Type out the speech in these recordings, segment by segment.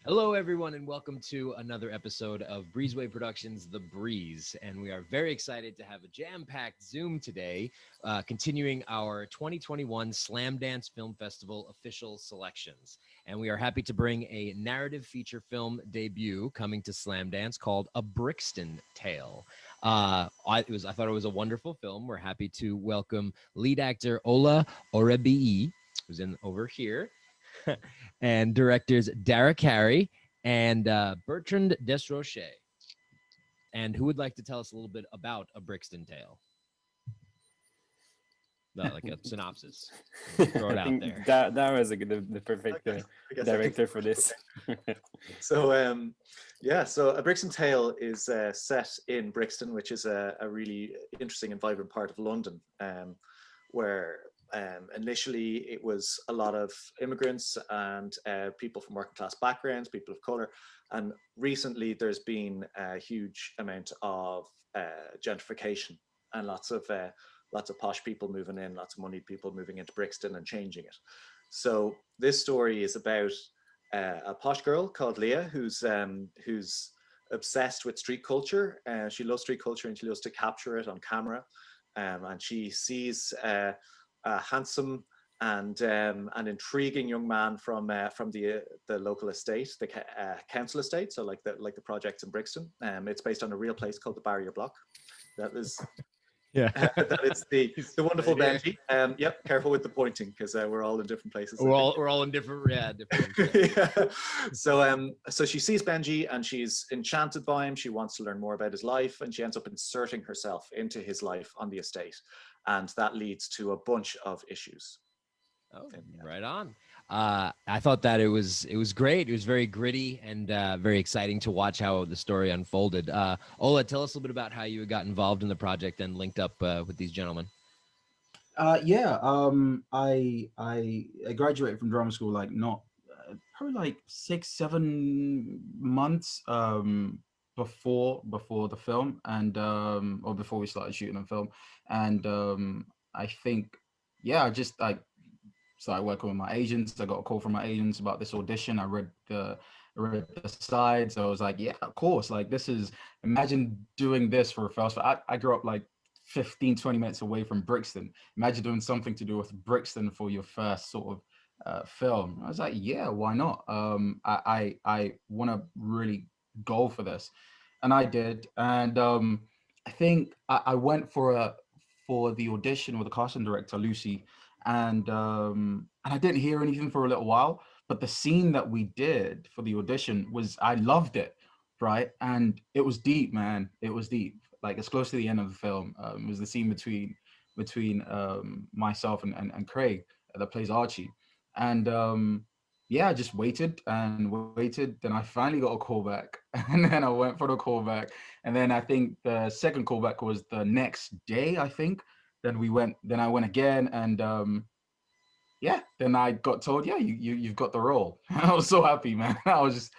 Hello, everyone, and welcome to another episode of Breezeway Productions, The Breeze. And we are very excited to have a jam-packed Zoom today, continuing our 2021 Slamdance Film Festival official selections. And we are happy to bring a narrative feature film debut coming to Slamdance called A Brixton Tale. I thought it was a wonderful film. We're happy to welcome lead actor Ola Orebiyi, who's in over here, and directors Darragh Carey and Bertrand Desrochers. And who would like to tell us a little bit about A Brixton Tale? Like a synopsis. Throw it out there. That was the perfect director for this. So A Brixton Tale is set in Brixton, which is a really interesting and vibrant part of London, where initially it was a lot of immigrants and people from working class backgrounds, people of color, and recently there's been a huge amount of gentrification and lots of posh people moving in, lots of moneyed people moving into Brixton and changing it. So this story is about a posh girl called Leah who's obsessed with street culture. She loves street culture and she loves to capture it on camera, and she sees a handsome and intriguing young man from the local estate, the council estate. So like the projects in Brixton. It's based on a real place called the Barrier Block. That is that is the wonderful Benji. Yep, careful with the pointing because we're all in different places. We're all in different. Yeah. So she sees Benji and she's enchanted by him. She wants to learn more about his life, and she ends up inserting herself into his life on the estate, and that leads to a bunch of issues. Oh, right on. I thought that it was great. It was very gritty and very exciting to watch how the story unfolded. Ola, tell us a little bit about how you got involved in the project and linked up with these gentlemen. I graduated from drama school probably like 6-7 months before the film, and or before we started shooting the film, and I think I just started working with my agents. I got a call from my agents about this audition. I read the sides. I was like, yeah, of course. Like, imagine doing this for a first. I grew up like 15-20 minutes away from Brixton. Imagine doing something to do with Brixton for your first sort of film. I was like, yeah, why not? I want to really go for this, and I did. And I think I went for the audition with the casting director Lucy, and I didn't hear anything for a little while. But the scene that we did for the audition I loved it, right? And it was deep, man. It was deep. Like, it's close to the end of the film. It was the scene between myself and Craige that plays Archie. And I just waited and waited. Then I finally got a call back, and then I went for the call back. And then I think the second callback was the next day, I think. Then I went again, and then I got told, you've got the role. I was so happy, man. I was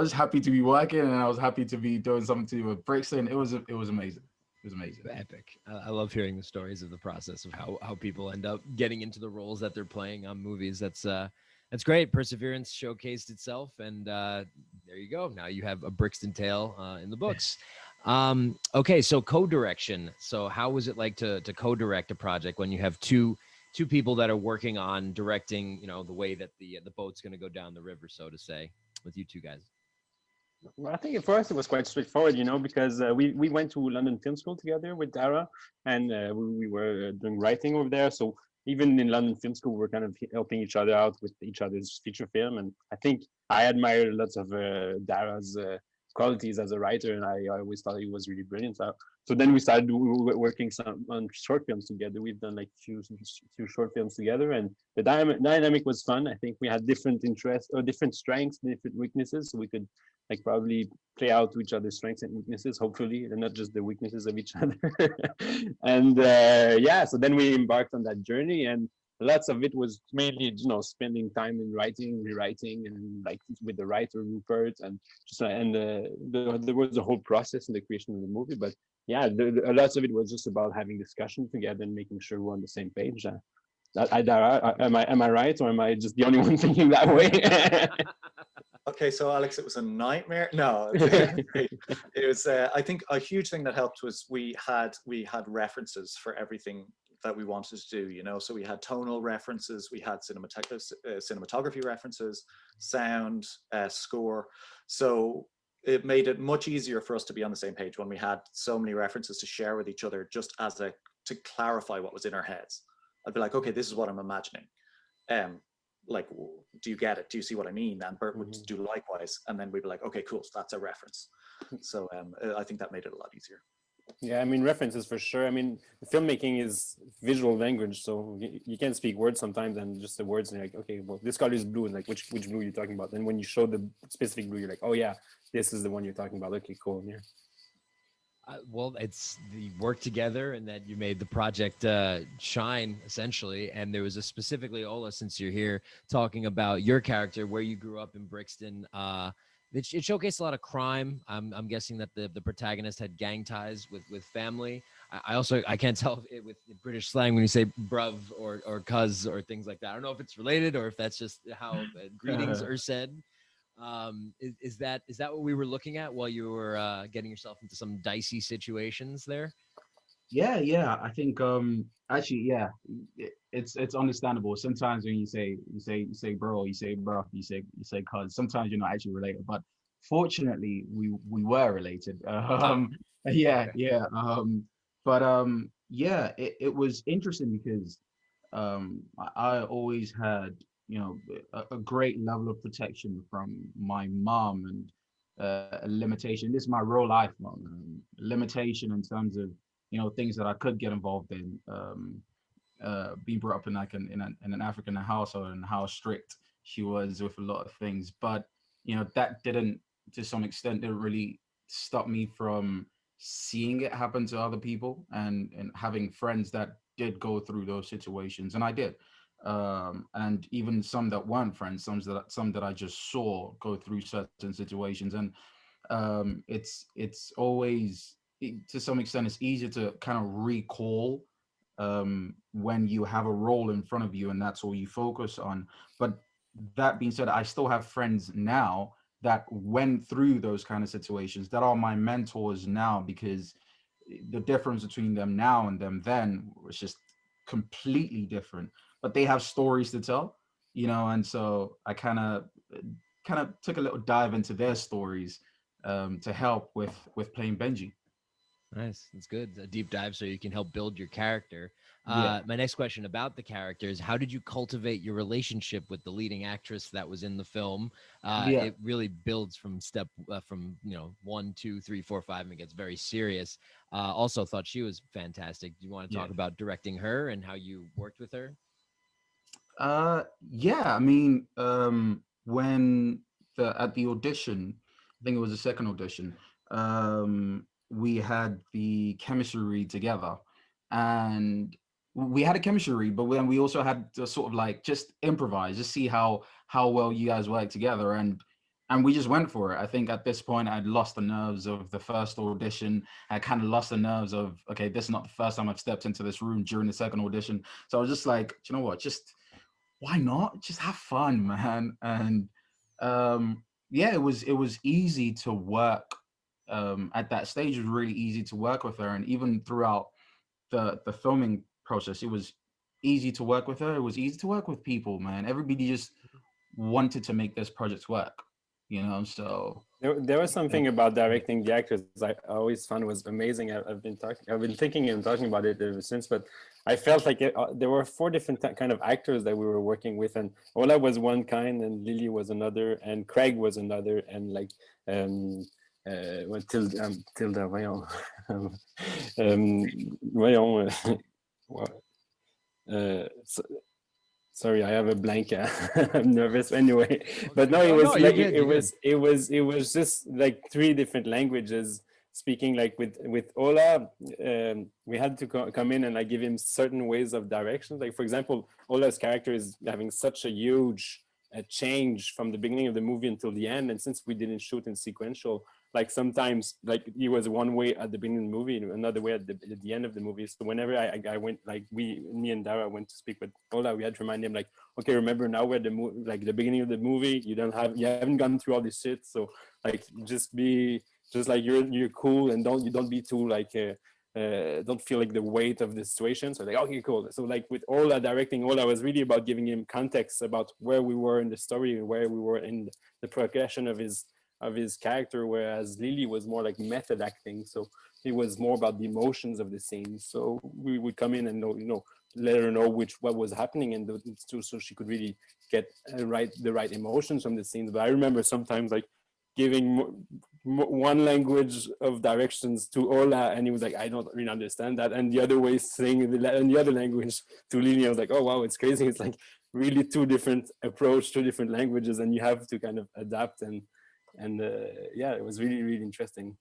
just happy to be working, and I was happy to be doing something to do with Brixton. It was amazing. It was amazing. Epic. I love hearing the stories of the process of how people end up getting into the roles that they're playing on movies. That's great. Perseverance showcased itself, and there you go. Now you have A Brixton Tale in the books. Okay, so co-direction. So how was it like to co-direct a project when you have two people that are working on directing, the way that the boat's going to go down the river, so to say, with you two guys? Well, I think for us it was quite straightforward, because we went to London Film School together with Darragh, and we were doing writing over there. So even in London Film School, we're kind of helping each other out with each other's feature film. And I think I admired lots of Darragh's qualities as a writer, and I always thought he was really brilliant. So then we started working on short films together. We've done like few short films together, and the dynamic was fun. I think we had different interests or different strengths, different weaknesses, so we could probably play out to each other's strengths and weaknesses, hopefully, and not just the weaknesses of each other. And so then we embarked on that journey, and lots of it was mainly spending time in writing, rewriting, and with the writer Rupert, and there was a whole process in the creation of the movie. But lots of it was just about having discussion together and making sure we're on the same page. Am I right, or am I just the only one thinking that way? Okay, so Alex, it was a nightmare. No, it was. I think a huge thing that helped was we had references for everything that we wanted to do. You know, so we had tonal references, we had cinematography references, sound, score. So it made it much easier for us to be on the same page when we had so many references to share with each other, just as to clarify what was in our heads. I'd be like, okay, this is what I'm imagining. Like, do you get it? Do you see what I mean? And Bert would do likewise, and then we'd be like, okay, cool, so that's a reference. So I think that made it a lot easier. Yeah, I mean, references for sure. I mean, filmmaking is visual language, so you can't speak words sometimes, and just the words, and you're like, okay, well, this color is blue, and like, which blue are you talking about? And when you show the specific blue, you're like, oh yeah, this is the one you're talking about. Okay, cool. Yeah. Well, it's the work together and that you made the project shine, essentially. And there was a specifically, Ola, since you're here, talking about your character, where you grew up in Brixton. It showcased a lot of crime. I'm guessing that the protagonist had gang ties with family. I can't tell if with British slang when you say bruv or cuz or things like that. I don't know if it's related or if that's just how greetings are said. Is that what we were looking at while you were getting yourself into some dicey situations there? Yeah. I think actually, yeah, it's understandable. Sometimes when you say bro, you say bruh, you say cuz. Sometimes you're not actually related, but fortunately, we were related. Yeah, Okay. yeah. But yeah, it was interesting because I always had, you know, a great level of protection from my mom, and a limitation. This is my real life mom. Limitation in terms of, you know, things that I could get involved in. Being brought up in like in an African household, and how strict she was with a lot of things. But you know, that didn't, to some extent, didn't really stop me from seeing it happen to other people, and having friends that did go through those situations, and I did. And even some that weren't friends, some that I just saw go through certain situations. And it's always, to some extent, it's easier to kind of recall when you have a role in front of you and that's all you focus on. But that being said, I still have friends now that went through those kind of situations, that are my mentors now, because the difference between them now and them then was just completely different. But they have stories to tell, you know, and so I kind of took a little dive into their stories to help with playing Benji. Nice. That's good. A deep dive so you can help build your character. Yeah. My next question about the characters: how did you cultivate your relationship with the leading actress that was in the film? Yeah. It really builds from from 1, 2, 3, 4, 5, and it gets very serious. Also thought she was fantastic. Do you want to talk Yeah. about directing her and how you worked with her? Yeah, I mean, when at the audition, I think it was the second audition, we had the chemistry read together, and we had a chemistry read, but then we also had to sort of like just improvise, just see how well you guys work together, and we just went for it. I think at this point I'd lost the nerves of the first audition. I kind of lost the nerves of, okay, this is not the first time I've stepped into this room during the second audition. So I was just like, you know what, just why not? Just have fun, man. And yeah, it was easy to work at that stage. It was really easy to work with her, and even throughout the filming process, it was easy to work with her. It was easy to work with people, man. Everybody just wanted to make this project work, you know. So There was something about directing the actors I always found was amazing. I've been thinking and talking about it ever since, but I felt like there were 4 different kind of actors that we were working with, and Ola was one kind, and Lily was another, and Craige was another, and like Tilda, voyons, voyons, so, sorry, I have a blank. I'm nervous anyway. But no, it No, was no, you're like good, you're good. it was just like 3 different languages speaking. Like with Ola, we had to come in and like give him certain ways of directions. Like for example, Ola's character is having such a huge a change from the beginning of the movie until the end. And since we didn't shoot in sequential, like sometimes like he was one way at the beginning of the movie and another way at the end of the movie. So whenever I went, like me and Darragh went to speak with Ola, we had to remind him like, okay, remember now we're like the beginning of the movie, you haven't gone through all this shit. So like just like you're cool and don't be too like don't feel like the weight of the situation. So like, okay, cool. So like with Ola directing, Ola was really about giving him context about where we were in the story and where we were in the progression of his character, whereas Lily was more like method acting. So it was more about the emotions of the scene. So we would come in and let her know what was happening, and so she could really get the right emotions from the scenes. But I remember sometimes like giving one language of directions to Ola, and he was like, I don't really understand that, and the other way saying in the other language to Lily. I was like, oh wow, it's crazy. It's like really two different approach, two different languages, and you have to kind of adapt. And yeah, it was really, really interesting.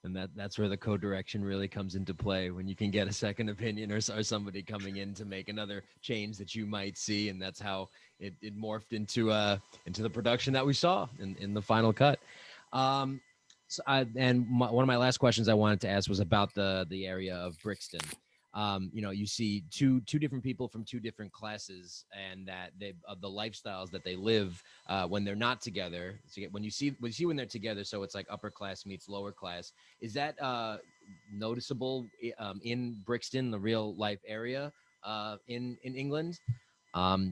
And that's where the co-direction really comes into play, when you can get a second opinion or somebody coming in to make another change that you might see. And that's how it morphed into the production that we saw in the final cut. One of my last questions I wanted to ask was about the area of Brixton. You see two different people from two different classes, and that the lifestyles that they live when they're not together. So when you see when they're together, so it's like upper class meets lower class. Is that noticeable in Brixton, the real life area in England?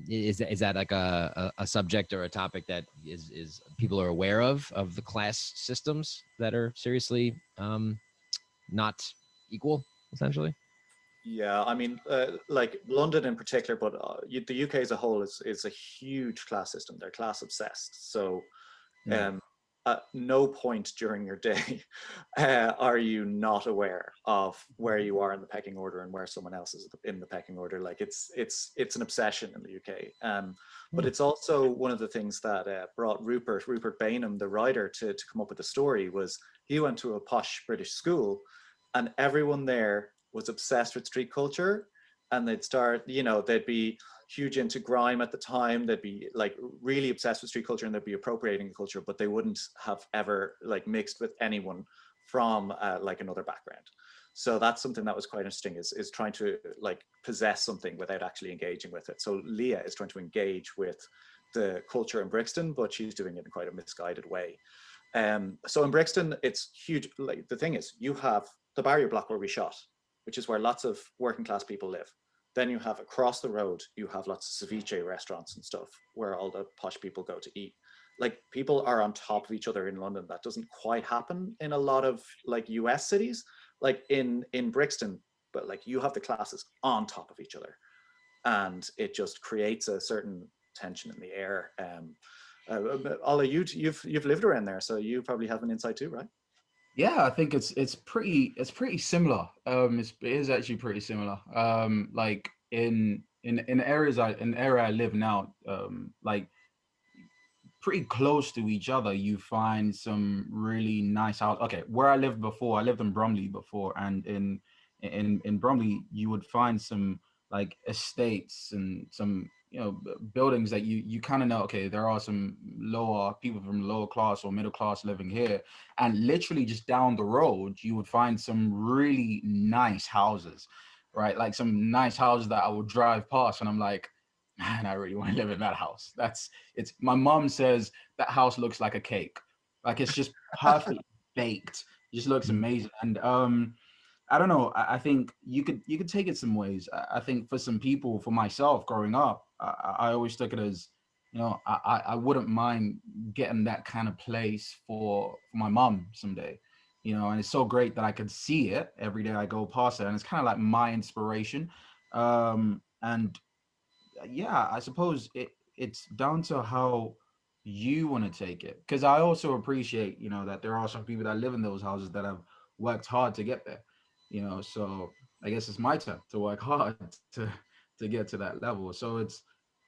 Is that like a subject or a topic that is people are aware of the class systems that are seriously not equal, essentially? Yeah, I mean, like London in particular, but the UK as a whole is a huge class system. They're class obsessed. So, at no point during your day are you not aware of where you are in the pecking order and where someone else is in the pecking order. Like it's an obsession in the UK. But it's also one of the things that brought Rupert Baynham, the writer, to come up with the story. Was he went to a posh British school, and everyone there was obsessed with street culture, and they'd be huge into grime at the time. They'd be like really obsessed with street culture, and they'd be appropriating the culture, but they wouldn't have ever like mixed with anyone from like another background. So that's something that was quite interesting, is trying to like possess something without actually engaging with it. So Leah is trying to engage with the culture in Brixton, but she's doing it in quite a misguided way. So in Brixton, it's huge. Like the thing is, you have the barrier block where we shot, which is where lots of working class people live. Then you have across the road, you have lots of ceviche restaurants and stuff where all the posh people go to eat. Like people are on top of each other in London. That doesn't quite happen in a lot of like US cities, like in Brixton, but like you have the classes on top of each other, and it just creates a certain tension in the air. Ola, you've lived around there, so you probably have an insight too, right? Yeah, I think it's pretty similar. It is actually pretty similar. Like in areas in the area I live now, like pretty close to each other, you find some really nice house. Okay, where I lived before, I lived in Bromley before, and in Bromley, you would find some like estates and some buildings that you kind of know, okay, there are some lower people from lower class or middle class living here, and literally just down the road you would find some really nice houses, right? Like some nice houses that I would drive past and I'm like, man, I really want to live in that house. It's my mom says that house looks like a cake, like it's just perfectly baked. It just looks amazing. And I don't know. I think you could take it some ways. I think for some people, for myself, growing up, I always took it as, I wouldn't mind getting that kind of place for my mom someday, and it's so great that I could see it every day I go past it, and it's kind of like my inspiration. And yeah, I suppose it's down to how you want to take it. Because I also appreciate, that there are some people that live in those houses that have worked hard to get there. So I guess it's my turn to work hard to get to that level. So it's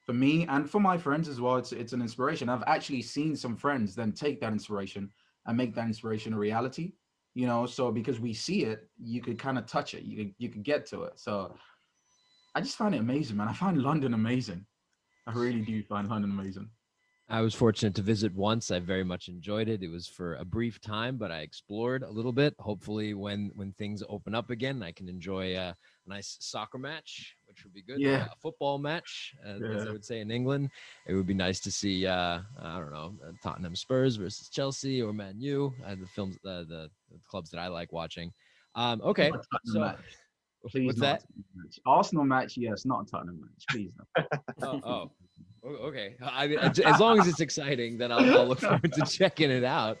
for me and for my friends as well. It's an inspiration. I've actually seen some friends then take that inspiration and make that inspiration a reality. So because we see it, you could kind of touch it. You could get to it. So I just find it amazing, man. I find London amazing. I really do find London amazing. I was fortunate to visit once. I very much enjoyed it. It was for a brief time, but I explored a little bit. Hopefully, when things open up again, I can enjoy a nice soccer match, which would be good. Yeah. A football match, as Yeah. they would say in England. It would be nice to see, I don't know, Tottenham Spurs versus Chelsea or Man U. The clubs that I like watching. Okay, Not a Tottenham so match. Please, what's not a that? Tottenham match. Arsenal match, yes, not a Tottenham match. Please, no. Oh, okay. I mean, as long as it's exciting, then I'll look forward to checking it out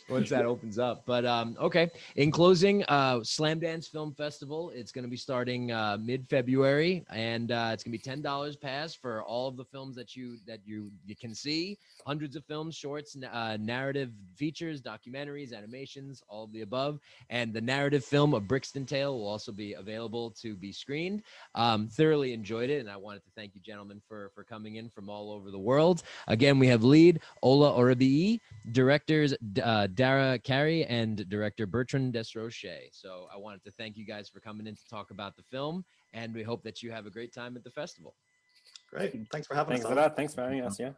once that opens up. But okay. In closing, Slamdance Film Festival. It's going to be starting mid-February, and it's going to be $10 pass for all of the films that you can see. Hundreds of films, shorts, narrative features, documentaries, animations, all of the above. And the narrative film of Brixton Tale will also be available to be screened. Thoroughly enjoyed it, and I wanted to thank you, gentlemen, for coming in from all over the world. Again, we have lead Ola Orebiyi, directors Darragh, Carey, and director Bertrand, Desrochers. So I wanted to thank you guys for coming in to talk about the film, and we hope that you have a great time at the festival. Great. Thanks for having us. Thanks a lot. Thanks for having us. Yeah.